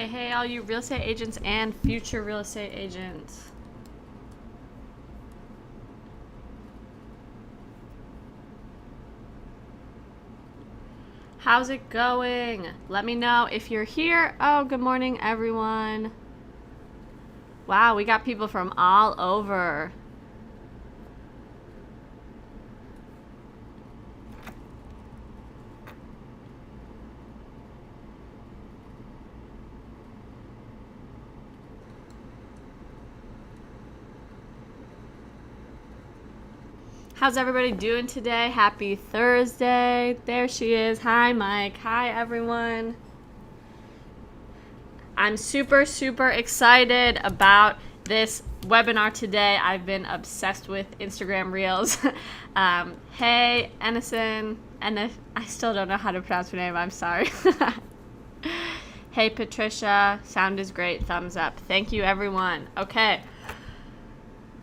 Hey, all you real estate agents and future real estate agents. How's it going? Let me know if you're here. Oh, good morning, everyone. Wow, we got people from all over. How's everybody doing today? Happy Thursday. There she is. Hi, Mike. Hi, everyone. I'm super excited about this webinar today. I've been obsessed with Instagram Reels. Hey, Ennison. I still don't know how to pronounce your name. I'm sorry. Hey, Patricia. Sound is great. Thumbs up. Thank you, everyone. Okay.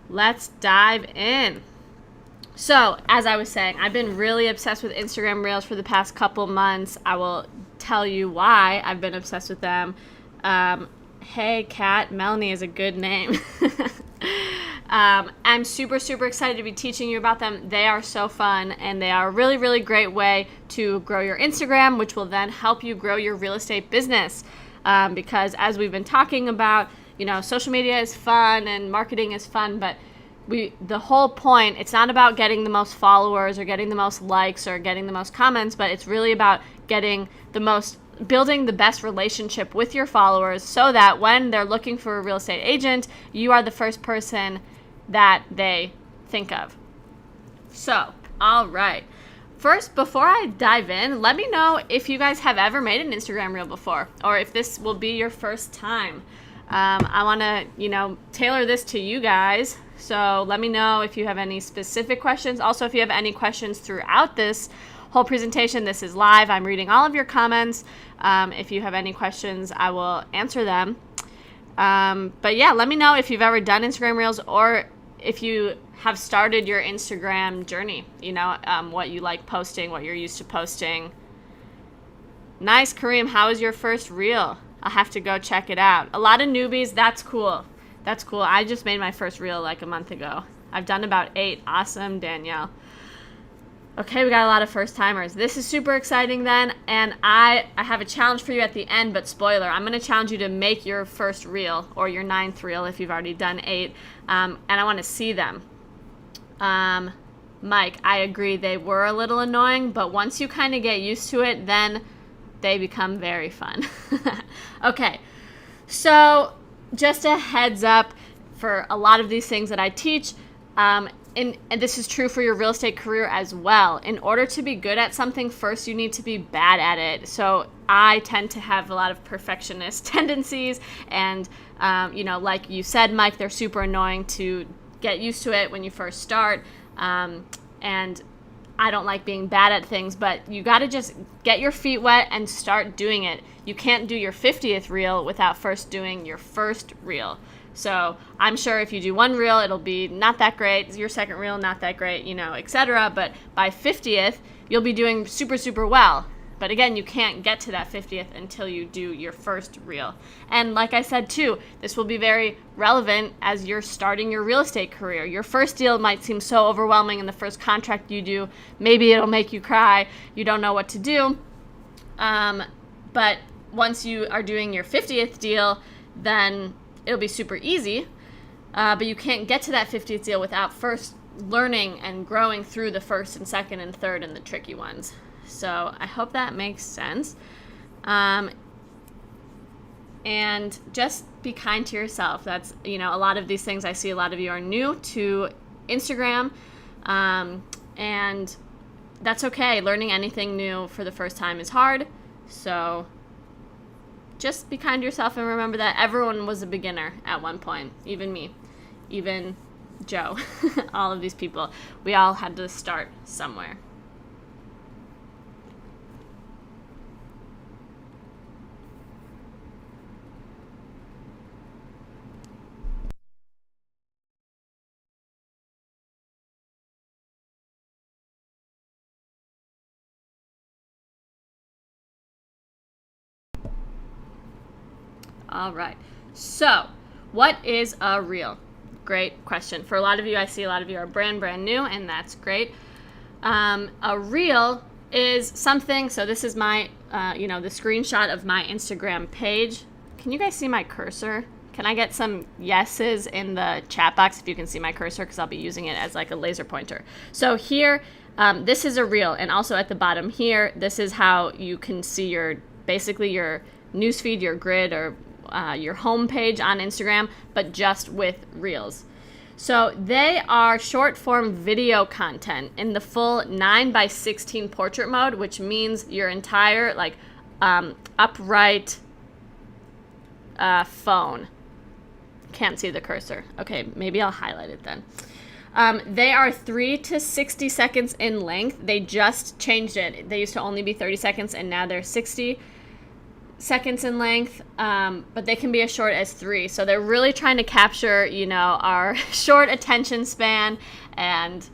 Let's dive in. So, as I was saying, I've been really obsessed with Instagram Reels for the past couple months. I will tell you why I've been obsessed with them. Hey, Kat, Melanie is a good name. I'm super excited to be teaching you about them. They are so fun, and they are a really great way to grow your Instagram, which will then help you grow your real estate business. Because as we've been talking about, social media is fun and marketing is fun, but the whole point, it's not about getting the most followers or getting the most likes or getting the most comments, but it's really about building the best relationship with your followers so that when they're looking for a real estate agent, you are the first person that they think of. So, all right. First, before I dive in, let me know if you guys have ever made an Instagram Reel before, or if this will be your first time. I want to, tailor this to you guys. So let me know if you have any specific questions. Also, if you have any questions throughout this whole presentation, this is live. I'm reading all of your comments. If you have any questions, I will answer them. But yeah, let me know if you've ever done Instagram Reels or if you have started your Instagram journey, what you like posting, what you're used to posting. Nice, Kareem. How was your first reel? I'll have to go check it out. A lot of newbies. That's cool. I just made my first reel like a month ago. I've done about 8. Awesome, Danielle. Okay, we got a lot of first timers. This is super exciting then, and I have a challenge for you at the end, but spoiler, I'm going to challenge you to make your first reel or your 9th reel if you've already done 8, and I want to see them. Mike, I agree, they were a little annoying, but once you kind of get used to it, then they become very fun. Okay, so just a heads up for a lot of these things that I teach, and this is true for your real estate career as well. In order to be good at something, first you need to be bad at it. So I tend to have a lot of perfectionist tendencies, and like you said, Mike, they're super annoying to get used to it when you first start, and I don't like being bad at things, but you got to just get your feet wet and start doing it. You can't do your 50th reel without first doing your first reel. So I'm sure if you do 1 reel, it'll be not that great. Your second reel, not that great, etc. But by 50th, you'll be doing super well. But again, you can't get to that 50th until you do your first reel. And like I said too, this will be very relevant as you're starting your real estate career. Your first deal might seem so overwhelming in the first contract you do. Maybe it'll make you cry. You don't know what to do. But once you are doing your 50th deal, then it'll be super easy. But you can't get to that 50th deal without first learning and growing through the first and second and third and the tricky ones. So I hope that makes sense. And just be kind to yourself. That's, a lot of these things, I see a lot of you are new to Instagram. And that's okay. Learning anything new for the first time is hard. So just be kind to yourself and remember that everyone was a beginner at one point. Even me, even Joe, all of these people. We all had to start somewhere. All right. So, what is a reel? Great question. For a lot of you, I see a lot of you are brand new, and that's great. A reel is something, so this is my, the screenshot of my Instagram page. Can you guys see my cursor? Can I get some yeses in the chat box if you can see my cursor, because I'll be using it as like a laser pointer. So here, this is a reel, and also at the bottom here, this is how you can see basically your newsfeed, your grid, or your home page on Instagram, but just with reels. So they are short form video content in the full 9:16 portrait mode, which means your entire upright phone. Can't see the cursor. Okay, maybe I'll highlight it then. They are 3 to 60 seconds in length. They just changed it. They used to only be 30 seconds, and now they're 60 seconds in length, but they can be as short as 3. So they're really trying to capture, our short attention span, and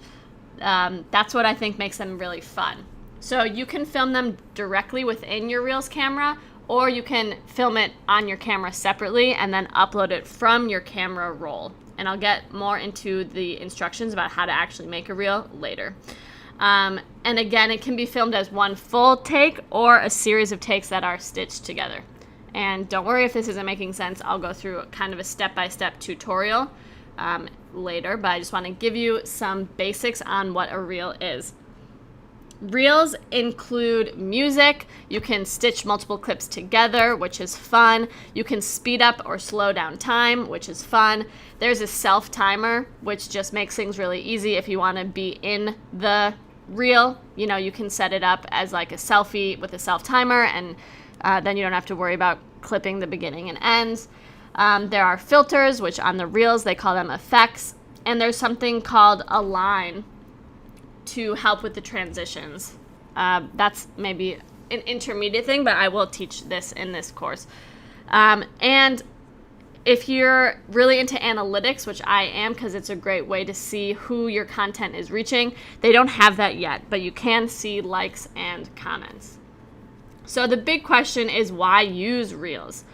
that's what I think makes them really fun. So you can film them directly within your Reels camera, or you can film it on your camera separately and then upload it from your camera roll. And I'll get more into the instructions about how to actually make a reel later. And again, it can be filmed as one full take or a series of takes that are stitched together. And don't worry if this isn't making sense. I'll go through kind of a step-by-step tutorial later, but I just want to give you some basics on what a reel is. Reels include music. You can stitch multiple clips together, which is fun. You can speed up or slow down time, which is fun. There's a self timer, which just makes things really easy if you want to be in the reel. You can set it up as like a selfie with a self timer, and then you don't have to worry about clipping the beginning and ends. There are filters, which on the reels they call them effects, and there's something called align to help with the transitions. That's maybe an intermediate thing, but I will teach this in this course. And if you're really into analytics, which I am, because it's a great way to see who your content is reaching, they don't have that yet, but you can see likes and comments. So the big question is, why use Reels?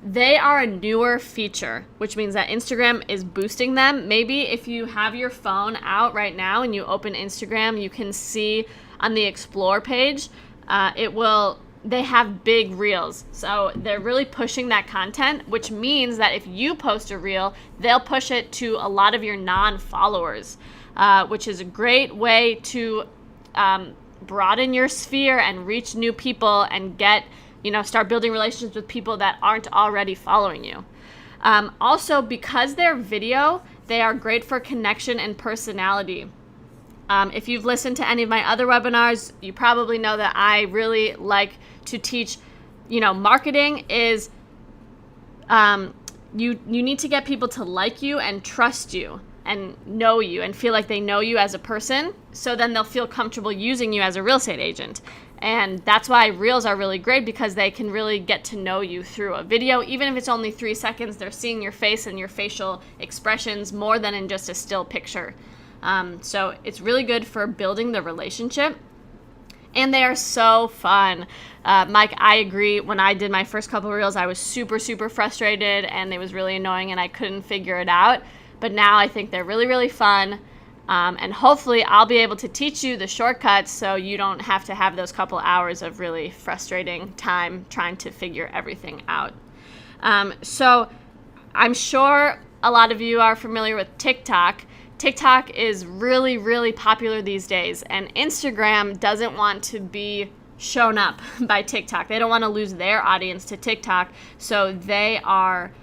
They are a newer feature, which means that Instagram is boosting them. Maybe if you have your phone out right now and you open Instagram, you can see on the Explore page, they have big reels. So they're really pushing that content, which means that if you post a reel, they'll push it to a lot of your non-followers, which is a great way to broaden your sphere and reach new people and start building relationships with people that aren't already following you. Also, because they're video, they are great for connection and personality. If you've listened to any of my other webinars, you probably know that I really like to teach, marketing is, you need to get people to like you and trust you and know you and feel like they know you as a person, so then they'll feel comfortable using you as a real estate agent. And that's why Reels are really great, because they can really get to know you through a video. Even if it's only 3 seconds, they're seeing your face and your facial expressions more than in just a still picture. So it's really good for building the relationship. And they are so fun. Mike, I agree. When I did my first couple of Reels, I was super, super frustrated, and it was really annoying, and I couldn't figure it out. But now I think they're really, really fun. And hopefully I'll be able to teach you the shortcuts so you don't have to have those couple hours of really frustrating time trying to figure everything out. So I'm sure a lot of you are familiar with TikTok. TikTok is really, really popular these days, and Instagram doesn't want to be shown up by TikTok. They don't want to lose their audience to TikTok, so they are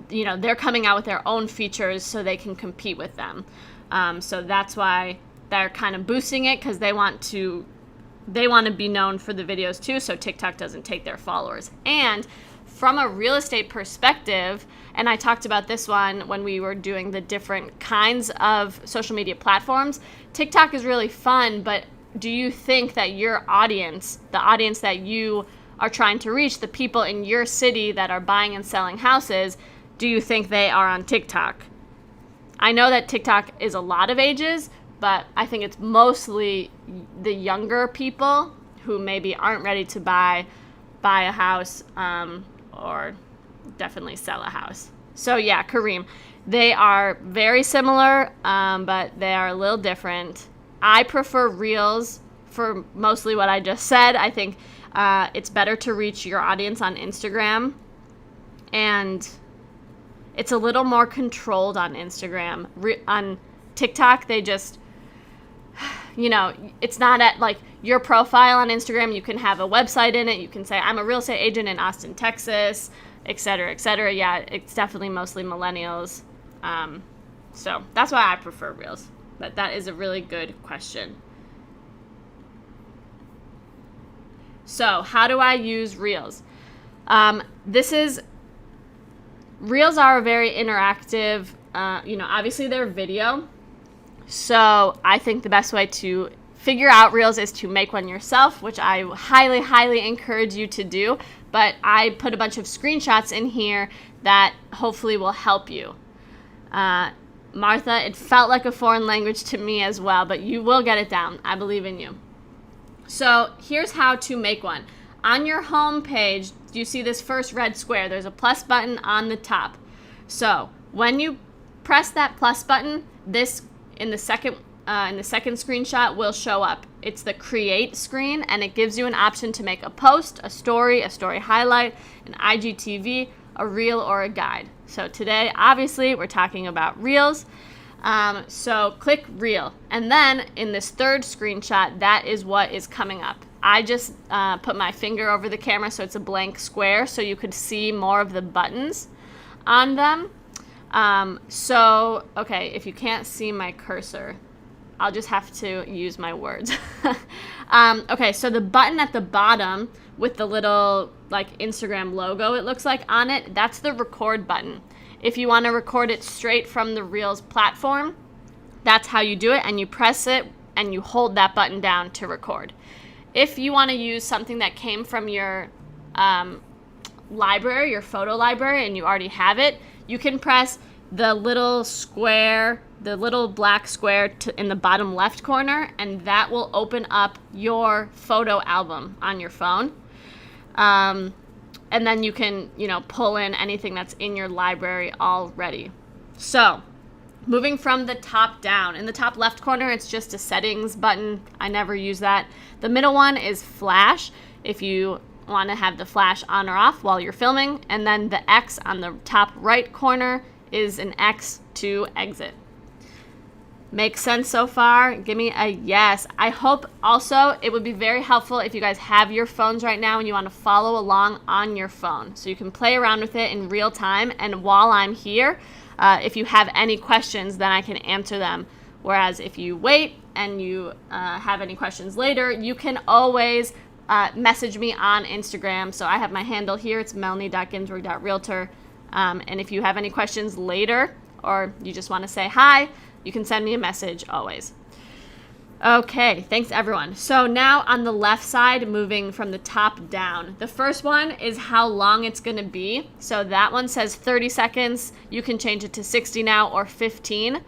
they're coming out with their own features so they can compete with them. So that's why they're kind of boosting it, because they want to be known for the videos too, so TikTok doesn't take their followers. And from a real estate perspective, and I talked about this one when we were doing the different kinds of social media platforms, TikTok is really fun, but do you think that your audience, the audience that you are trying to reach, the people in your city that are buying and selling houses, do you think they are on TikTok? I know that TikTok is a lot of ages, but I think it's mostly the younger people who maybe aren't ready to buy buy a house or definitely sell a house. So yeah, Kareem, they are very similar, but they are a little different. I prefer Reels for mostly what I just said. I think it's better to reach your audience on Instagram, and it's a little more controlled on Instagram. On TikTok, they just, it's not at like your profile on Instagram. You can have a website in it. You can say, I'm a real estate agent in Austin, Texas, et cetera, et cetera. Yeah, it's definitely mostly millennials. So that's why I prefer Reels. But that is a really good question. So how do I use Reels? Reels are very interactive. Obviously they're video. So I think the best way to figure out Reels is to make one yourself, which I highly, highly encourage you to do. But I put a bunch of screenshots in here that hopefully will help you. Martha, it felt like a foreign language to me as well, but you will get it down. I believe in you. So here's how to make one. On your home page, you see this first red square. There's a plus button on the top. So when you press that plus button, this in the second screenshot will show up. It's the create screen, and it gives you an option to make a post, a story highlight, an IGTV, a reel, or a guide. So today, obviously, we're talking about Reels. So click Reel. And then in this third screenshot, that is what is coming up. I just put my finger over the camera so it's a blank square so you could see more of the buttons on them. Okay, if you can't see my cursor, I'll just have to use my words. Okay, so the button at the bottom with the little like Instagram logo, it looks like on it, that's the record button. If you want to record it straight from the Reels platform, that's how you do it, and you press it and you hold that button down to record. If you want to use something that came from your library, your photo library, and you already have it, you can press the little square, the little black square in the bottom left corner, and that will open up your photo album on your phone. And then you can, pull in anything that's in your library already. So, moving from the top down. In the top left corner, it's just a settings button. I never use that. The middle one is flash, if you want to have the flash on or off while you're filming. And then the X on the top right corner is an X to exit. Makes sense so far? Give me a yes. I hope also it would be very helpful if you guys have your phones right now and you want to follow along on your phone. So you can play around with it in real time. And while I'm here, if you have any questions, then I can answer them. Whereas if you wait and you have any questions later, you can always message me on Instagram. So I have my handle here. It's melanie.ginsburg.realtor. And if you have any questions later or you just want to say hi, you can send me a message always. Okay, thanks everyone. So now on the left side, moving from the top down, the first one is how long it's going to be. So that one says 30 seconds. You can change it to 60 now or 15.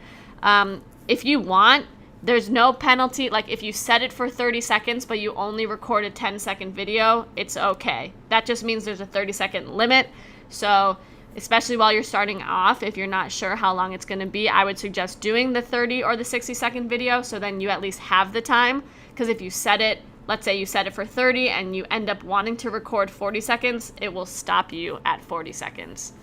If you want, there's no penalty. Like if you set it for 30 seconds, but you only record a 10-second video, it's okay. That just means there's a 30-second limit. So especially while you're starting off, if you're not sure how long it's going to be, I would suggest doing the 30 or the 60-second video so then you at least have the time. Because if you set it, let's say you set it for 30 and you end up wanting to record 40 seconds, it will stop you at 40 seconds.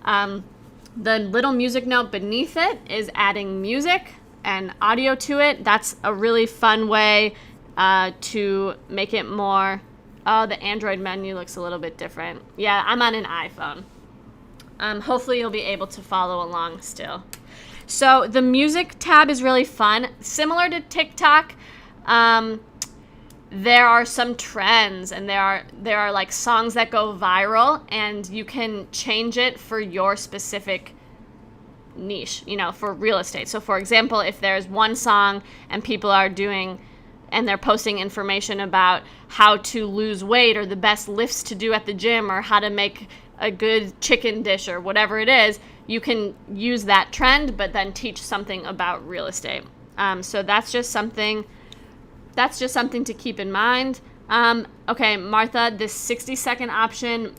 The little music note beneath it is adding music and audio to it. That's a really fun way to make it more... Oh, the Android menu looks a little bit different. Yeah, I'm on an iPhone. Hopefully you'll be able to follow along still. So the music tab is really fun. Similar to TikTok, there are some trends and there are like songs that go viral, and you can change it for your specific niche, for real estate. So for example, if there's one song and people are doing and they're posting information about how to lose weight or the best lifts to do at the gym or how to make a good chicken dish or whatever it is, you can use that trend but then teach something about real estate. So that's just something to keep in mind. Okay, Martha, this 60-second option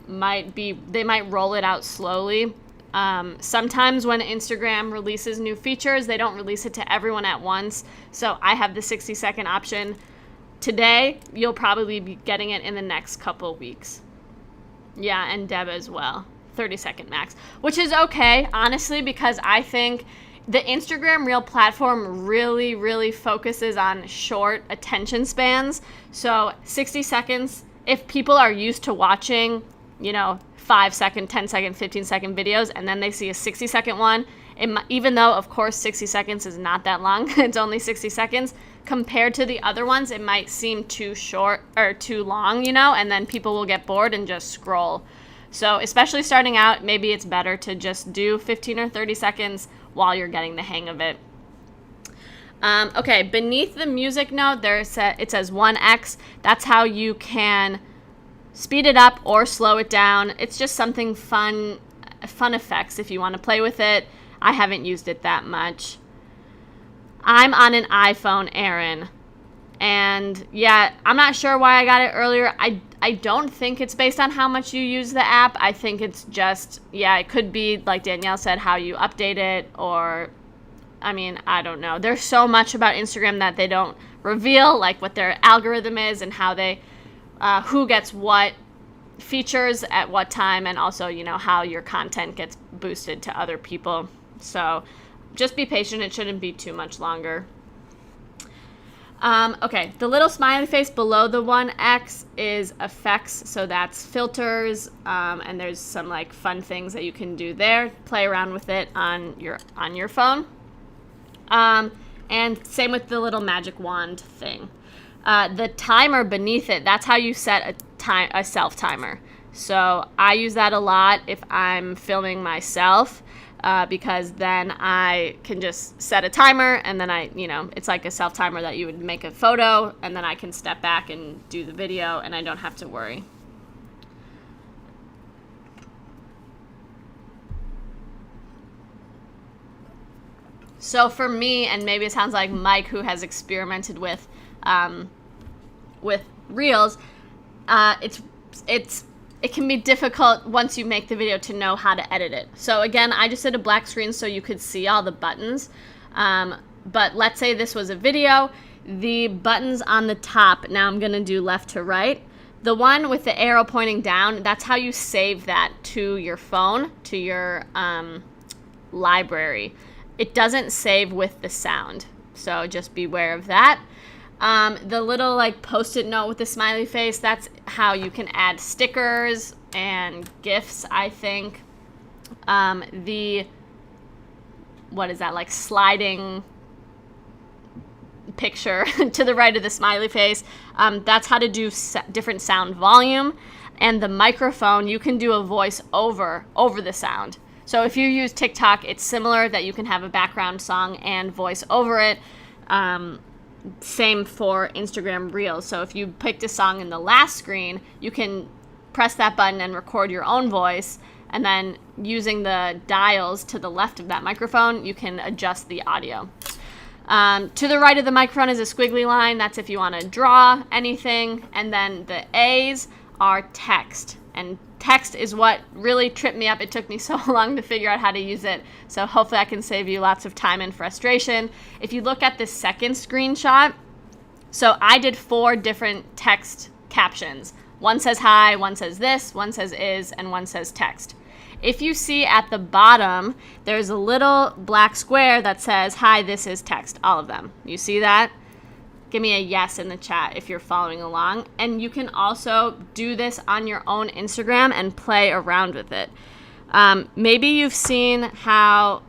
they might roll it out slowly. Sometimes when Instagram releases new features, they don't release it to everyone at once. So I have the 60-second option today. You'll probably be getting it in the next couple weeks. Yeah, and Deb as well. 30-second max, which is okay, honestly, because I think the Instagram Reel platform really, really focuses on short attention spans. So 60 seconds, if people are used to watching, 5-second, 10-second, 15-second videos, and then they see a 60-second one, even though, of course, 60 seconds is not that long, it's only 60 seconds, compared to the other ones, it might seem too short or too long, and then people will get bored and just scroll. So especially starting out, maybe it's better to just do 15 or 30 seconds while you're getting the hang of it. Okay, beneath the music note, it says 1x. That's how you can speed it up or slow it down. It's just something fun effects if you want to play with it. I haven't used it that much. I'm on an iPhone, Erin. And yeah, I'm not sure why I got it earlier. I don't think it's based on how much you use the app. I think it's just, it could be, like Danielle said, how you update it, or, I don't know. There's so much about Instagram that they don't reveal, like what their algorithm is and how who gets what features at what time, and also, how your content gets boosted to other people. So just be patient. It shouldn't be too much longer. Okay, the little smiley face below the 1x is effects, so that's filters, and there's some like fun things that you can do there. Play around with it on your phone, and same with the little magic wand thing. The timer beneath it, that's how you set a self timer. So I use that a lot if I'm filming myself. Because then I can just set a timer, and then it's like a self-timer that you would make a photo, and then I can step back and do the video, and I don't have to worry. So for me, and maybe it sounds like Mike, who has experimented with Reels, it can be difficult once you make the video to know how to edit it. So again, I just did a black screen so you could see all the buttons. But let's say this was a video. The buttons on the top, now I'm gonna do left to right. The one with the arrow pointing down, that's how you save that to your phone, to your library. It doesn't save with the sound, so just beware of that. The little like post-it note with the smiley face, that's how you can add stickers and GIFs, I think. What is that, like sliding picture to the right of the smiley face, that's how to do different sound volume. And the microphone, you can do a voice over the sound. So if you use TikTok, it's similar that you can have a background song and voice over it. Same for Instagram Reels. So if you picked a song in the last screen, you can press that button and record your own voice, and then using the dials to the left of that microphone, you can adjust the audio. To the right of the microphone is a squiggly line. That's if you want to draw anything. And then the A's are text. And text is what really tripped me up. It took me so long to figure out how to use it. So hopefully I can save you lots of time and frustration. If you look at the second screenshot, so I did 4 different text captions. One says hi, one says this, one says is, and one says text. If you see at the bottom, there's a little black square that says, hi, this is text, all of them. You see that? Give me a yes in the chat if you're following along. And you can also do this on your own Instagram and play around with it. Maybe you've seen how,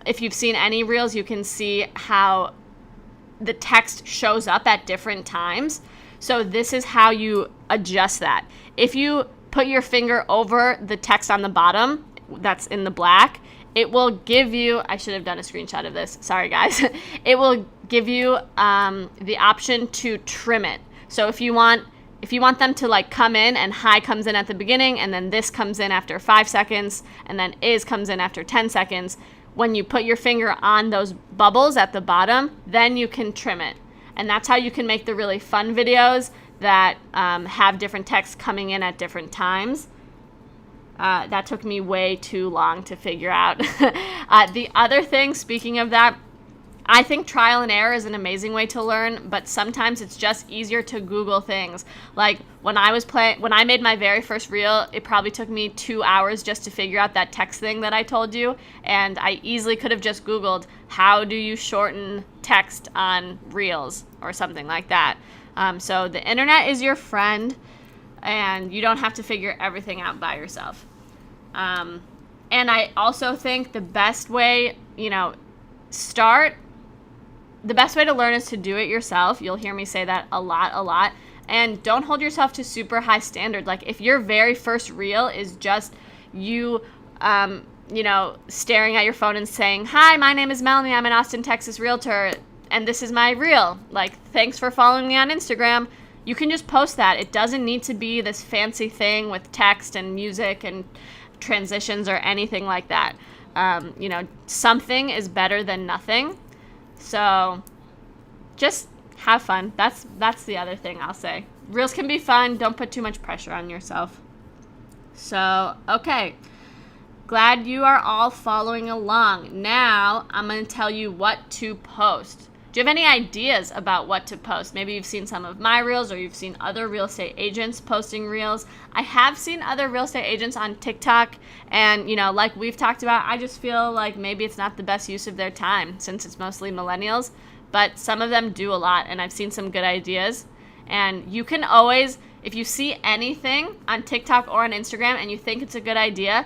if you've seen any reels, you can see how the text shows up at different times. So this is how you adjust that. If you put your finger over the text on the bottom that's in the black, it will give you, I should have done a screenshot of this, sorry guys. It will give you the option to trim it. So if you want them to like come in, and hi comes in at the beginning, and then this comes in after 5 seconds, and then is comes in after 10 seconds, when you put your finger on those bubbles at the bottom, then you can trim it. And that's how you can make the really fun videos that have different texts coming in at different times. That took me way too long to figure out. The other thing, speaking of that, I think trial and error is an amazing way to learn, but sometimes it's just easier to Google things. Like when I made my very first reel, it probably took me 2 hours just to figure out that text thing that I told you, and I easily could have just Googled, how do you shorten text on reels or something like that. So the internet is your friend, and you don't have to figure everything out by yourself. And I also think the best way, the best way to learn is to do it yourself. You'll hear me say that a lot. And don't hold yourself to super high standard. Like if your very first reel is just you, staring at your phone and saying, "Hi, my name is Melanie. I'm an Austin, Texas realtor, and this is my reel. Like, thanks for following me on Instagram." You can just post that. It doesn't need to be this fancy thing with text and music and transitions or anything like that. Something is better than nothing. So just have fun. That's the other thing I'll say. Reels can be fun. Don't put too much pressure on yourself. So, okay. Glad you are all following along. Now I'm going to tell you what to post. Do you have any ideas about what to post? Maybe you've seen some of my reels, or you've seen other real estate agents posting reels. I have seen other real estate agents on TikTok, and like we've talked about, I just feel like maybe it's not the best use of their time since it's mostly millennials, but some of them do a lot, and I've seen some good ideas. And you can always, if you see anything on TikTok or on Instagram and you think it's a good idea,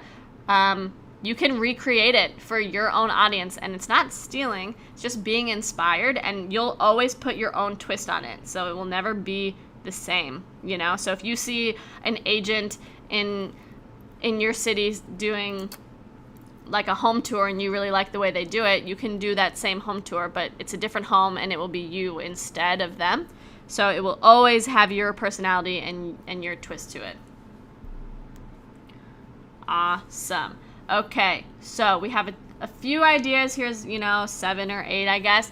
you can recreate it for your own audience, and it's not stealing, it's just being inspired, and you'll always put your own twist on it, so it will never be the same, So if you see an agent in your city doing like a home tour and you really like the way they do it, you can do that same home tour, but it's a different home and it will be you instead of them. So it will always have your personality and your twist to it. Awesome. Okay, so we have a few ideas. Here's, 7 or 8, I guess.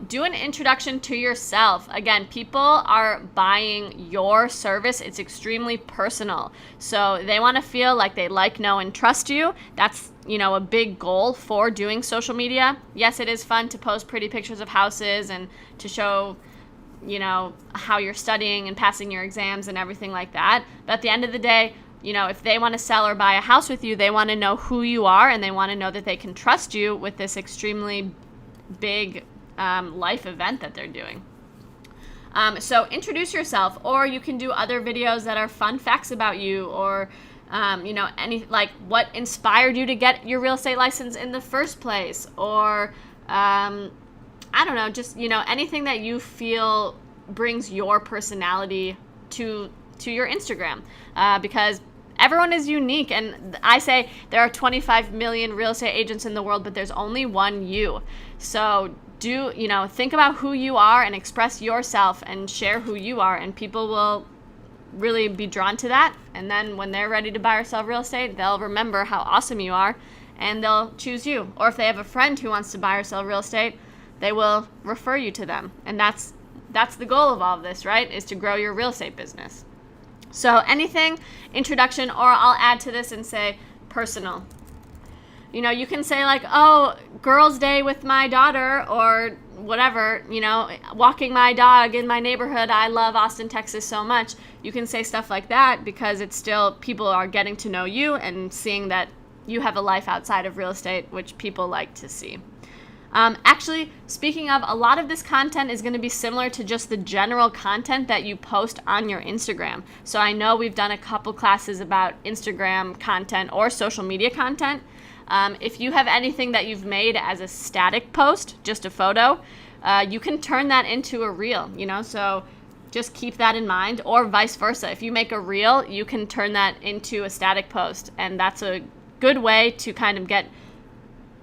Do an introduction to yourself. Again, people are buying your service. It's extremely personal. So they want to feel like they like, know, and trust you. That's, a big goal for doing social media. Yes, it is fun to post pretty pictures of houses and to show, how you're studying and passing your exams and everything like that. But at the end of the day, if they want to sell or buy a house with you, they want to know who you are, and they want to know that they can trust you with this extremely big life event that they're doing. So introduce yourself, or you can do other videos that are fun facts about you, or what inspired you to get your real estate license in the first place, or anything that you feel brings your personality to your Instagram, because everyone is unique, and I say there are 25 million real estate agents in the world, but there's only one you. So think about who you are and express yourself and share who you are, and people will really be drawn to that. And then when they're ready to buy or sell real estate, they'll remember how awesome you are and they'll choose you. Or if they have a friend who wants to buy or sell real estate, they will refer you to them. And that's the goal of all of this, right? Is to grow your real estate business. So anything, introduction, or I'll add to this and say personal. You can say like, oh, girls' day with my daughter, or whatever, walking my dog in my neighborhood. I love Austin, Texas so much. You can say stuff like that because it's still, people are getting to know you and seeing that you have a life outside of real estate, which people like to see. Actually, speaking of, a lot of this content is going to be similar to just the general content that you post on your Instagram. So I know we've done a couple classes about Instagram content or social media content. If you have anything that you've made as a static post, just a photo, you can turn that into a reel, so just keep that in mind, or vice versa. If you make a reel, you can turn that into a static post, and that's a good way to kind of get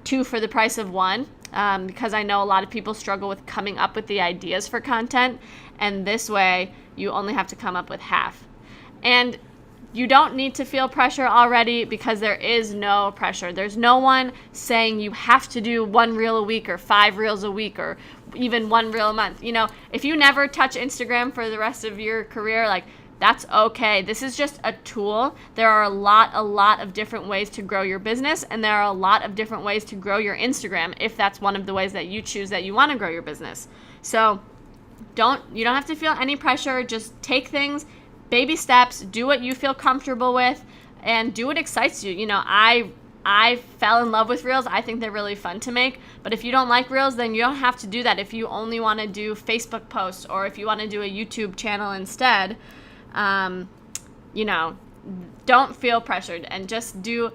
2 for the price of 1. Because I know a lot of people struggle with coming up with the ideas for content, and this way you only have to come up with half. And you don't need to feel pressure already, because there is no pressure. There's no one saying you have to do 1 reel a week or 5 reels a week or even 1 reel a month. If you never touch Instagram for the rest of your career, like, that's okay. This is just a tool. There are a lot of different ways to grow your business, and there are a lot of different ways to grow your Instagram if that's one of the ways that you choose that you want to grow your business. So you don't have to feel any pressure. Just take things, baby steps, do what you feel comfortable with, and do what excites you. I fell in love with reels. I think they're really fun to make. But if you don't like reels, then you don't have to do that. If you only want to do Facebook posts, or if you want to do a YouTube channel instead, don't feel pressured, and just do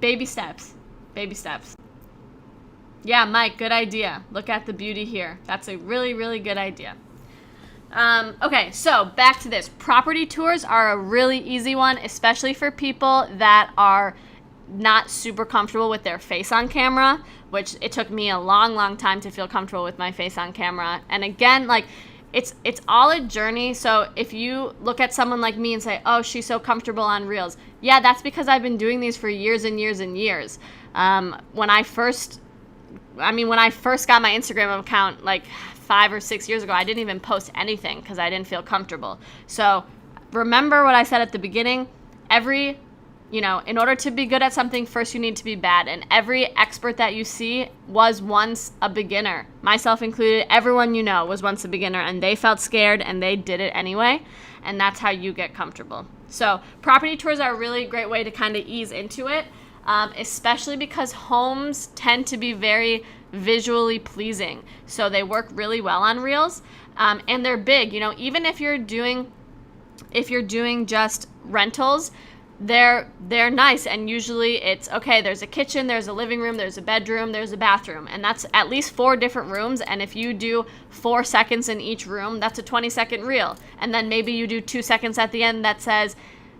baby steps. Baby steps. Yeah, Mike, good idea. Look at the beauty here. That's a really, really good idea. Okay, so back to this. Property tours are a really easy one, especially for people that are not super comfortable with their face on camera, which it took me a long, long time to feel comfortable with my face on camera. And again, like, it's all a journey. So if you look at someone like me and say, oh, she's so comfortable on reels. Yeah, that's because I've been doing these for years and years and years. When I first got my Instagram account like 5 or 6 years ago, I didn't even post anything because I didn't feel comfortable. So remember what I said at the beginning. In order to be good at something, first you need to be bad. And every expert that you see was once a beginner, myself included. Everyone was once a beginner, and they felt scared and they did it anyway. And that's how you get comfortable. So property tours are a really great way to kind of ease into it, especially because homes tend to be very visually pleasing. So they work really well on reels, and they're big. Even if you're doing just rentals, they're nice, and usually it's okay. There's a kitchen, there's a living room, there's a bedroom, there's a bathroom, and that's at least 4 different rooms. And if you do 4 seconds in each room, that's a 20-second reel. And then maybe you do 2 seconds at the end that says,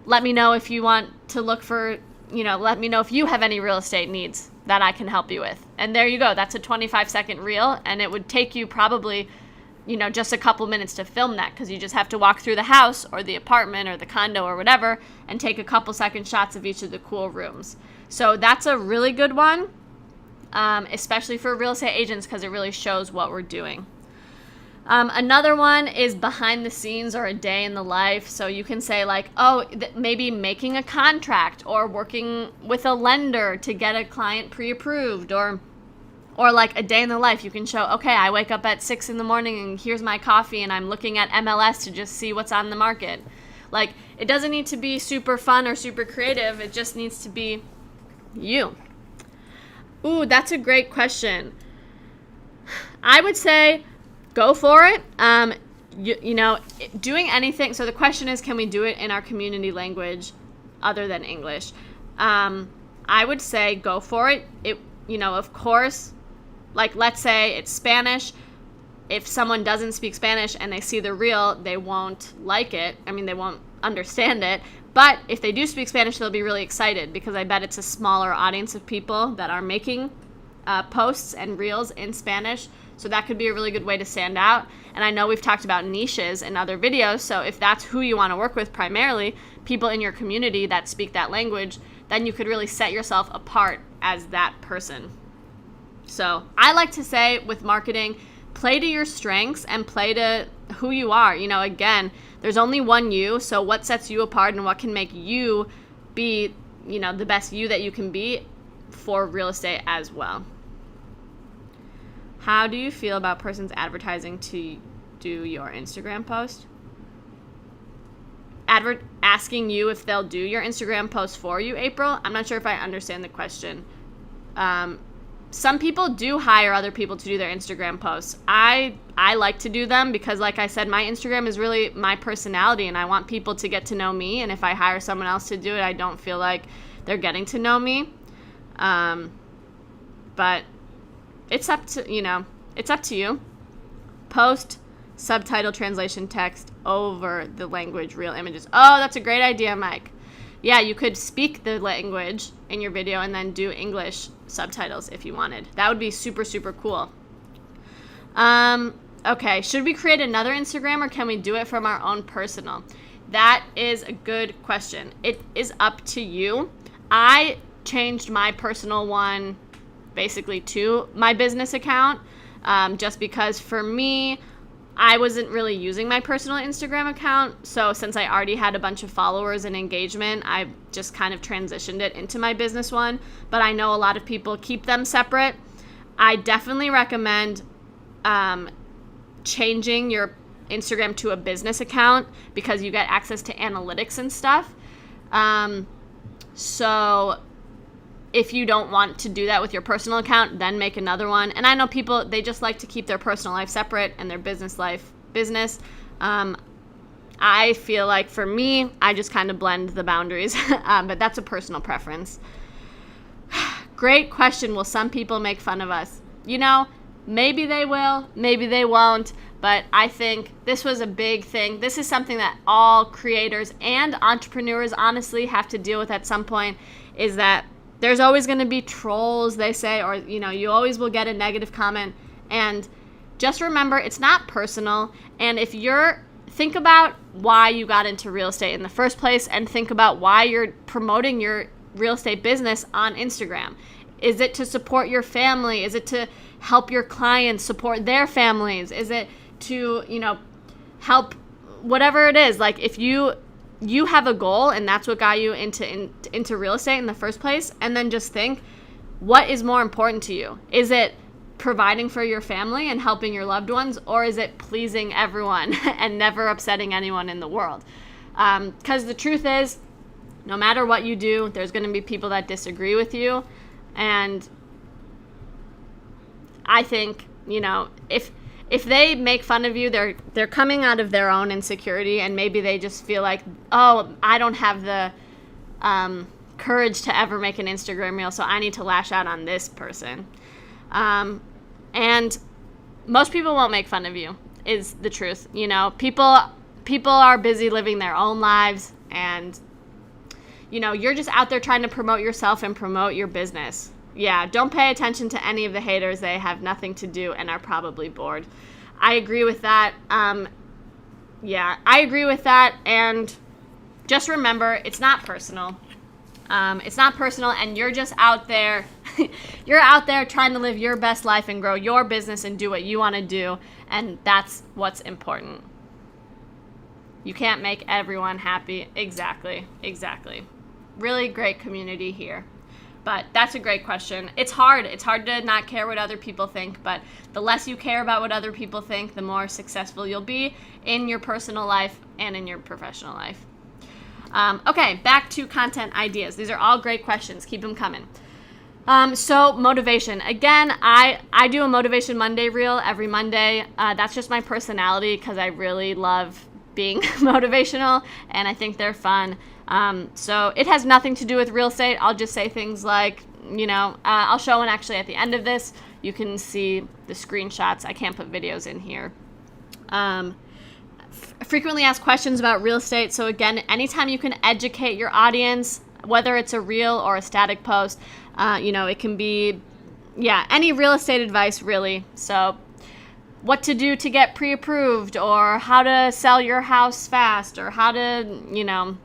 let me know if you want to look for, let me know if you have any real estate needs that I can help you with. And there you go. That's a 25-second reel, and it would take you probably just a couple minutes to film that, because you just have to walk through the house or the apartment or the condo or whatever and take a couple second shots of each of the cool rooms. So that's a really good one, especially for real estate agents, because it really shows what we're doing. Another one is behind the scenes or a day in the life. So you can say like, maybe making a contract or working with a lender to get a client pre-approved, or like a day in the life. You can show, okay, I wake up at 6 a.m. and here's my coffee and I'm looking at MLS to just see what's on the market. Like, it doesn't need to be super fun or super creative. It just needs to be you. Ooh, that's a great question. I would say go for it. Doing anything. So the question is, can we do it in our community language other than English? I would say go for it. Of course, like, let's say it's Spanish. If someone doesn't speak Spanish and they see the reel, they won't like it. They won't understand it. But if they do speak Spanish, they'll be really excited, because I bet it's a smaller audience of people that are making posts and reels in Spanish. So that could be a really good way to stand out. And I know we've talked about niches in other videos. So if that's who you want to work with primarily, people in your community that speak that language, then you could really set yourself apart as that person. So I like to say with marketing, play to your strengths and play to who you are. Again, there's only one you, so what sets you apart and what can make you be, the best you that you can be for real estate as well. How do you feel about persons advertising to do your Instagram post? Asking you if they'll do your Instagram post for you, April? I'm not sure if I understand the question. Some people do hire other people to do their Instagram posts. I like to do them because, like I said, my Instagram is really my personality, and I want people to get to know me. And if I hire someone else to do it, I don't feel like they're getting to know me. But it's up to you. Post subtitle translation text over the language, real images. Oh, that's a great idea, Mike. Yeah, you could speak the language in your video and then do English subtitles if you wanted. That would be super, super cool. Okay, should we create another Instagram, or can we do it from our own personal? That is a good question. It is up to you. I changed my personal one basically to my business account, just because for me, I wasn't really using my personal Instagram account. So since I already had a bunch of followers and engagement, I just kind of transitioned it into my business one. But I know a lot of people keep them separate. I definitely recommend changing your Instagram to a business account because you get access to analytics and stuff. So if you don't want to do that with your personal account, then make another one. And I know people, they just like to keep their personal life separate and their business life business. I feel like for me, I just kind of blend the boundaries, but that's a personal preference. Great question. Will some people make fun of us? You know, maybe they will, maybe they won't, but I think this was a big thing. This is something that all creators and entrepreneurs honestly have to deal with at some point, is that there's always going to be trolls, they say, or, you know, you always will get a negative comment. And just remember, it's not personal. And if think about why you got into real estate in the first place, and think about why you're promoting your real estate business on Instagram. Is it to support your family? Is it to help your clients support their families? Is it to, you know, help whatever it is? Like, if you have a goal and that's what got you into real estate in the first place, and then just think, what is more important to you? Is it providing for your family and helping your loved ones, or is it pleasing everyone and never upsetting anyone in the world? Because the truth is, no matter what you do, there's going to be people that disagree with you. And I think, you know, if they make fun of you, they're coming out of their own insecurity, and maybe they just feel like, oh, I don't have the courage to ever make an Instagram reel, so I need to lash out on this person. And most people won't make fun of you, is the truth. You know, people are busy living their own lives, and, you know, you're just out there trying to promote yourself and promote your business. Yeah, don't pay attention to any of the haters. They have nothing to do and are probably bored. I agree with that. I agree with that. And just remember, it's not personal. It's not personal, and you're just out there. You're out there trying to live your best life and grow your business and do what you want to do. And that's what's important. You can't make everyone happy. Exactly. Really great community here. But that's a great question. It's hard. It's hard to not care what other people think, but the less you care about what other people think, the more successful you'll be in your personal life and in your professional life. Okay, back to content ideas. These are all great questions. Keep them coming. So motivation. Again, I do a Motivation Monday reel every Monday. That's just my personality because I really love being motivational, and I think they're fun. So it has nothing to do with real estate. I'll just say things like, you know, I'll show one actually at the end of this. You can see the screenshots. I can't put videos in here. Frequently asked questions about real estate. So again, anytime you can educate your audience, whether it's a reel or a static post, you know, it can be, any real estate advice really. So what to do to get pre-approved, or how to sell your house fast, or how to, you know,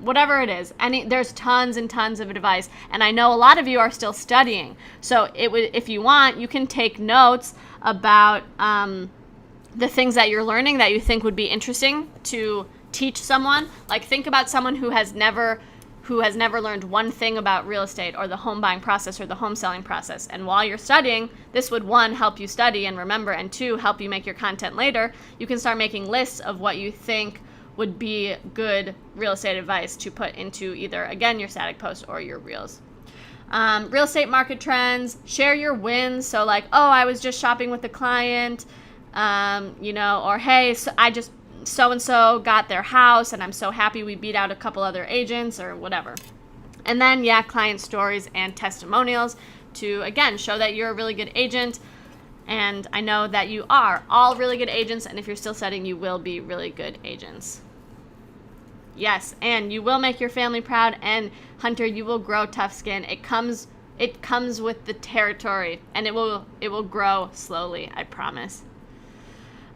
whatever it is. There's tons and tons of advice, and I know a lot of you are still studying. So if you want, you can take notes about the things that you're learning that you think would be interesting to teach someone. Like, think about someone who has never learned one thing about real estate or the home buying process or the home selling process. And while you're studying, this would, one, help you study and remember, and two, help you make your content later. You can start making lists of what you think would be good real estate advice to put into either, again, your static post or your reels. Real estate market trends, share your wins. So like, oh, I was just shopping with a client, you know, or hey, so-and-so got their house and I'm so happy we beat out a couple other agents, or whatever. And then, client stories and testimonials to, again, show that you're a really good agent. And I know that you are all really good agents, and if you're still studying, you will be really good agents. Yes, and you will make your family proud, and Hunter, you will grow tough skin. It comes with the territory, and it will grow slowly, I promise.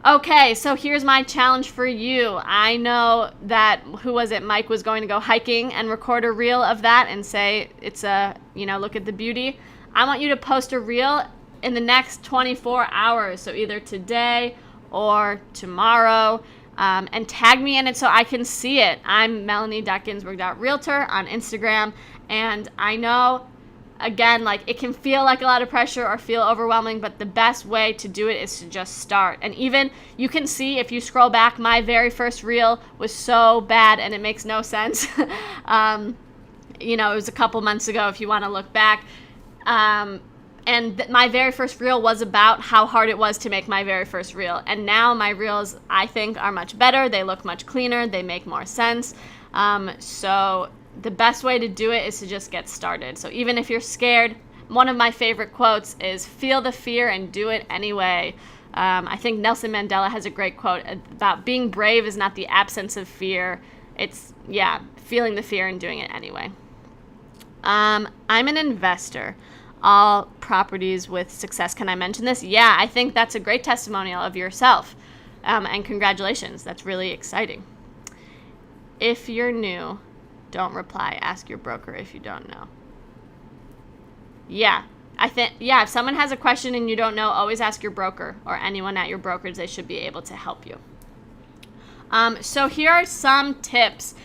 Okay, so here's my challenge for you. I know that, who was it? Mike was going to go hiking and record a reel of that and say it's look at the beauty. I want you to post a reel in the next 24 hours. So either today or tomorrow, and tag me in it so I can see it. I'm Melanie.Ginsburg.Realtor on Instagram, and I know, again, like, it can feel like a lot of pressure or feel overwhelming, but the best way to do it is to just start. And even you can see, if you scroll back, my very first reel was so bad and it makes no sense. It was a couple months ago if you want to look back. My very first reel was about how hard it was to make my very first reel. And now my reels, I think, are much better. They look much cleaner. They make more sense. So the best way to do it is to just get started. So even if you're scared, one of my favorite quotes is, feel the fear and do it anyway. I think Nelson Mandela has a great quote about being brave is not the absence of fear. It's, feeling the fear and doing it anyway. I'm an investor. All properties with success. Can I mention this? Yeah, I think that's a great testimonial of yourself. And congratulations. That's really exciting. If you're new, don't reply. Ask your broker if you don't know. If someone has a question and you don't know, always ask your broker or anyone at your brokerage. They should be able to help you. So here are some tips.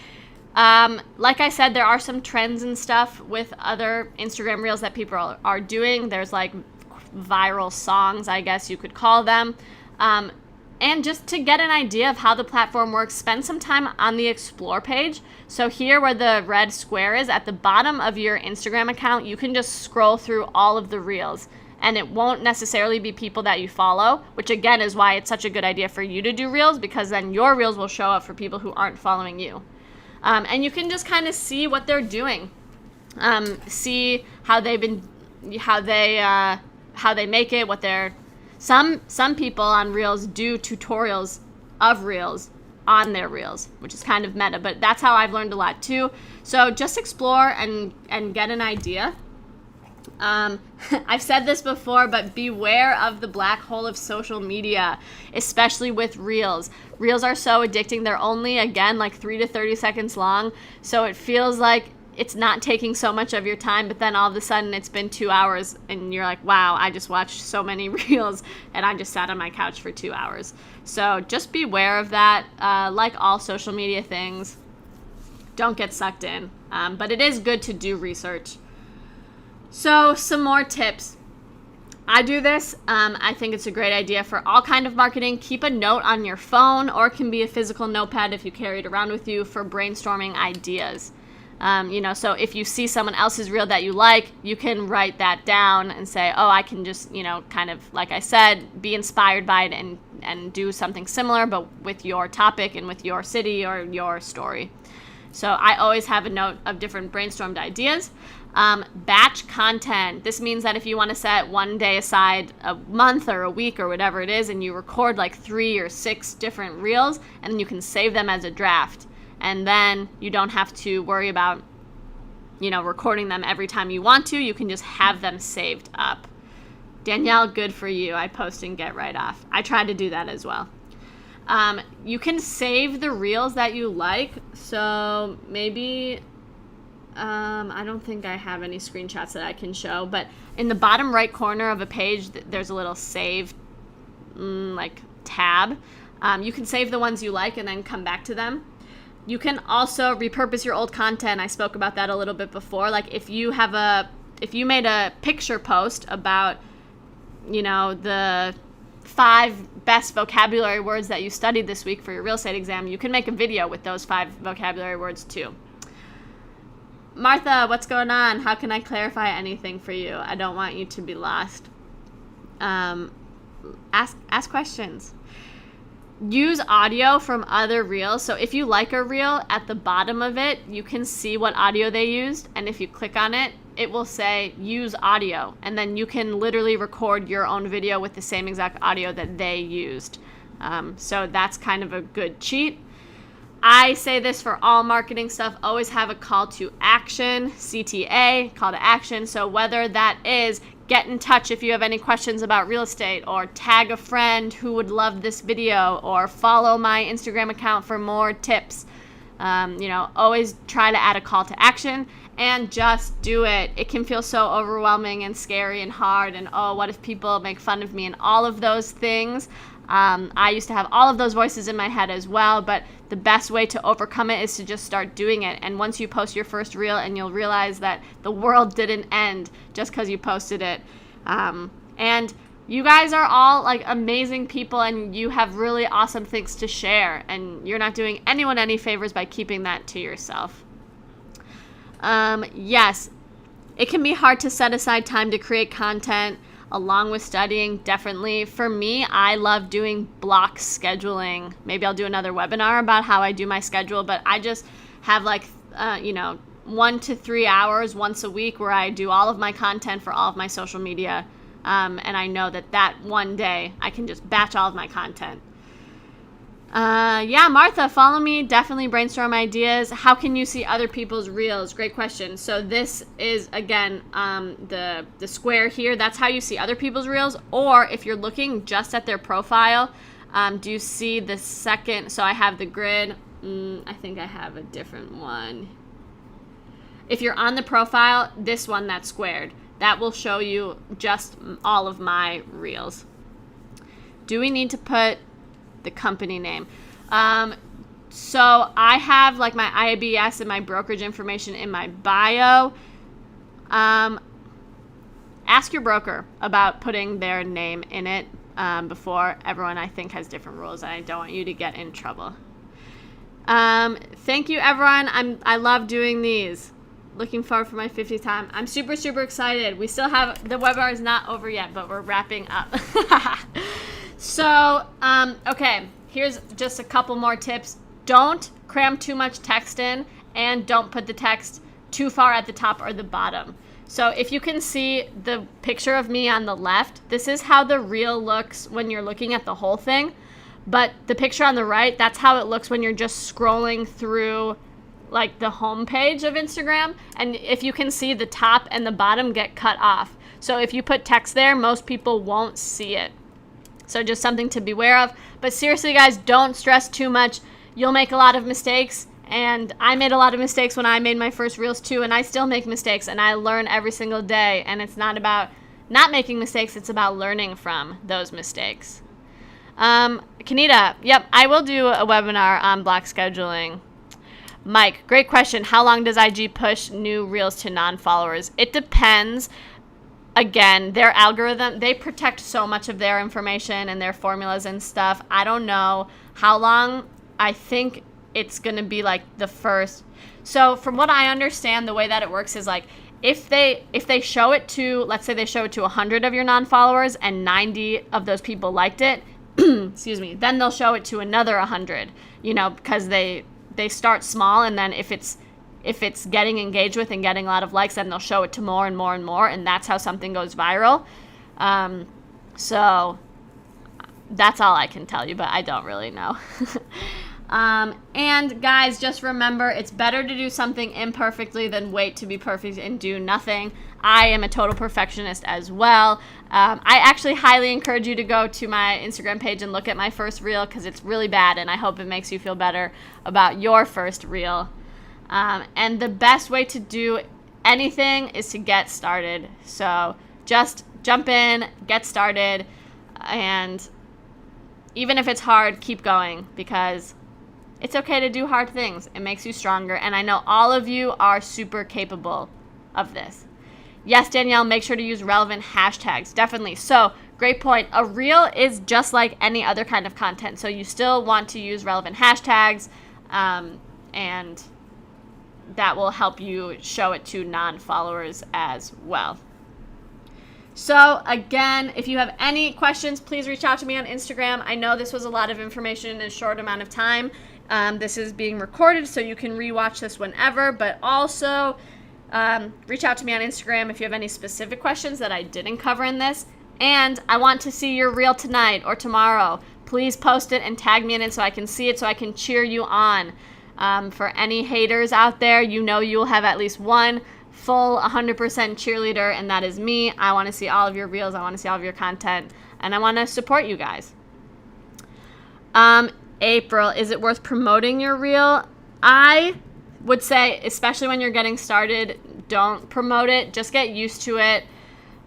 Like I said, there are some trends and stuff with other Instagram reels that people are doing. There's like viral songs, I guess you could call them. And just to get an idea of how the platform works, spend some time on the Explore page. So here where the red square is, at the bottom of your Instagram account, you can just scroll through all of the reels. And it won't necessarily be people that you follow, which again is why it's such a good idea for you to do reels, because then your reels will show up for people who aren't following you. And you can just kind of see what they're doing, see how they make it, some people on reels do tutorials of reels on their reels, which is kind of meta, but that's how I've learned a lot too. So just explore and get an idea. I've said this before, but beware of the black hole of social media, especially with reels. Reels are so addicting. They're only, again, like 3 to 30 seconds long. So it feels like it's not taking so much of your time, but then all of a sudden it's been 2 hours and you're like, wow, I just watched so many reels and I just sat on my couch for 2 hours. So just beware of that. Like all social media things, don't get sucked in. But it is good to do research. So some more tips. I do this. I think it's a great idea for all kind of marketing. Keep a note on your phone, or it can be a physical notepad if you carry it around with you, for brainstorming ideas. So if you see someone else's reel that you like, you can write that down and say, oh, I can just, kind of, like I said, be inspired by it and do something similar, but with your topic and with your city or your story. So I always have a note of different brainstormed ideas. Batch content. This means that if you want to set one day aside a month or a week or whatever it is, and you record like 3 or 6 different reels, and then you can save them as a draft. And then you don't have to worry about, recording them every time you want to. You can just have them saved up. Danielle, good for you. I post and get right off. I try to do that as well. You can save the reels that you like. So maybe, I don't think I have any screenshots that I can show, but in the bottom right corner of a page, there's a little save tab. You can save the ones you like and then come back to them. You can also repurpose your old content. I spoke about that a little bit before. Like if you made a picture post about, the 5 best vocabulary words that you studied this week for your real estate exam, you can make a video with those 5 vocabulary words too. Martha, what's going on? How can I clarify anything for you? I don't want you to be lost. Ask questions. Use audio from other reels. So if you like a reel, at the bottom of it, you can see what audio they used. And if you click on it, it will say use audio. And then you can literally record your own video with the same exact audio that they used. So that's kind of a good cheat. I say this for all marketing stuff, always have a call to action, CTA, call to action. So whether that is get in touch if you have any questions about real estate, or tag a friend who would love this video, or follow my Instagram account for more tips. Always try to add a call to action and just do it. It can feel so overwhelming and scary and hard, and what if people make fun of me, and all of those things. I used to have all of those voices in my head as well, but the best way to overcome it is to just start doing it. And once you post your first reel, and you'll realize that the world didn't end just because you posted it. And you guys are all like amazing people, and you have really awesome things to share, and you're not doing anyone any favors by keeping that to yourself. Yes, it can be hard to set aside time to create content along with studying, definitely. For me, I love doing block scheduling. Maybe I'll do another webinar about how I do my schedule, but I just have 1 to 3 hours once a week where I do all of my content for all of my social media. And I know that one day I can just batch all of my content. Martha, follow me. Definitely brainstorm ideas. How can you see other people's reels? Great question. So this is, again, the square here. That's how you see other people's reels. Or if you're looking just at their profile, do you see the second? So I have the grid. I think I have a different one. If you're on the profile, this one that's squared, that will show you just all of my reels. Do we need to put the company name? So I have like my IABS and my brokerage information in my bio. Ask your broker about putting their name in it before. Everyone, I think, has different rules, and I don't want you to get in trouble. Thank you, everyone. I love doing these. Looking forward for my 50th time. I'm super, super excited. We still have, the webinar is not over yet, but we're wrapping up. So, okay, here's just a couple more tips. Don't cram too much text in, and don't put the text too far at the top or the bottom. So if you can see the picture of me on the left, this is how the reel looks when you're looking at the whole thing. But the picture on the right, that's how it looks when you're just scrolling through like the home page of Instagram. And if you can see, the top and the bottom get cut off. So if you put text there, most people won't see it. So just something to beware of. But seriously, guys, don't stress too much. You'll make a lot of mistakes. And I made a lot of mistakes when I made my first reels too, and I still make mistakes, and I learn every single day. And it's not about not making mistakes, it's about learning from those mistakes. Kanita, yep, I will do a webinar on block scheduling. Mike, great question. How long does IG push new reels to non-followers? It depends. Again, their algorithm, they protect so much of their information and their formulas and stuff. I don't know how long. I think it's going to be like the first. So from what I understand, the way that it works is like if they show it to, let's say they show it to 100 of your non-followers and 90 of those people liked it, excuse me, then they'll show it to another 100, because they start small, and then if it's getting engaged with and getting a lot of likes, then they'll show it to more and more and more, and that's how something goes viral. So that's all I can tell you, but I don't really know. And guys, just remember, it's better to do something imperfectly than wait to be perfect and do nothing. I am a total perfectionist as well. I actually highly encourage you to go to my Instagram page and look at my first reel, because it's really bad, and I hope it makes you feel better about your first reel. And the best way to do anything is to get started. So just jump in, get started, and even if it's hard, keep going, because it's okay to do hard things. It makes you stronger, and I know all of you are super capable of this. Yes, Danielle, make sure to use relevant hashtags. Definitely. So, great point. A reel is just like any other kind of content, so you still want to use relevant hashtags, and that will help you show it to non-followers as well. So again, if you have any questions, please reach out to me on Instagram. I know this was a lot of information in a short amount of time. This is being recorded, so you can rewatch this whenever, but also reach out to me on Instagram if you have any specific questions that I didn't cover in this. And I want to see your reel tonight or tomorrow. Please post it and tag me in it so I can see it, so I can cheer you on. For any haters out there, you'll have at least one full 100% cheerleader, and that is me. I want to see all of your reels. I want to see all of your content, and I want to support you guys. April, is it worth promoting your reel? I would say, especially when you're getting started, don't promote it. Just get used to it.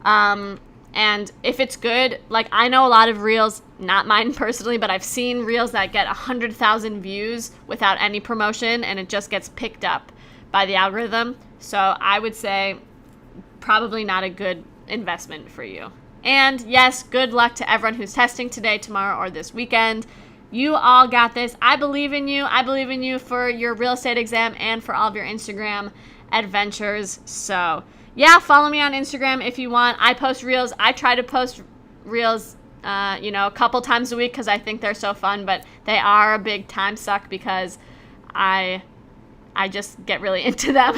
And if it's good, like I know a lot of reels, not mine personally, but I've seen reels that get 100,000 views without any promotion, and it just gets picked up by the algorithm. So I would say probably not a good investment for you. And yes, good luck to everyone who's testing today, tomorrow, or this weekend. You all got this. I believe in you. I believe in you for your real estate exam and for all of your Instagram adventures. So yeah, follow me on Instagram if you want. I post reels. I try to post reels, a couple times a week because I think they're so fun, but they are a big time suck because I just get really into them.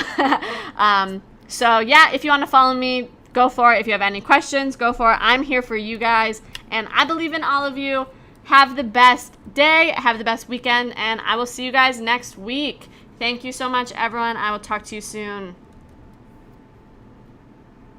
So yeah, if you want to follow me, go for it. If you have any questions, go for it. I'm here for you guys, and I believe in all of you. Have the best day, have the best weekend, and I will see you guys next week. Thank you so much, everyone. I will talk to you soon.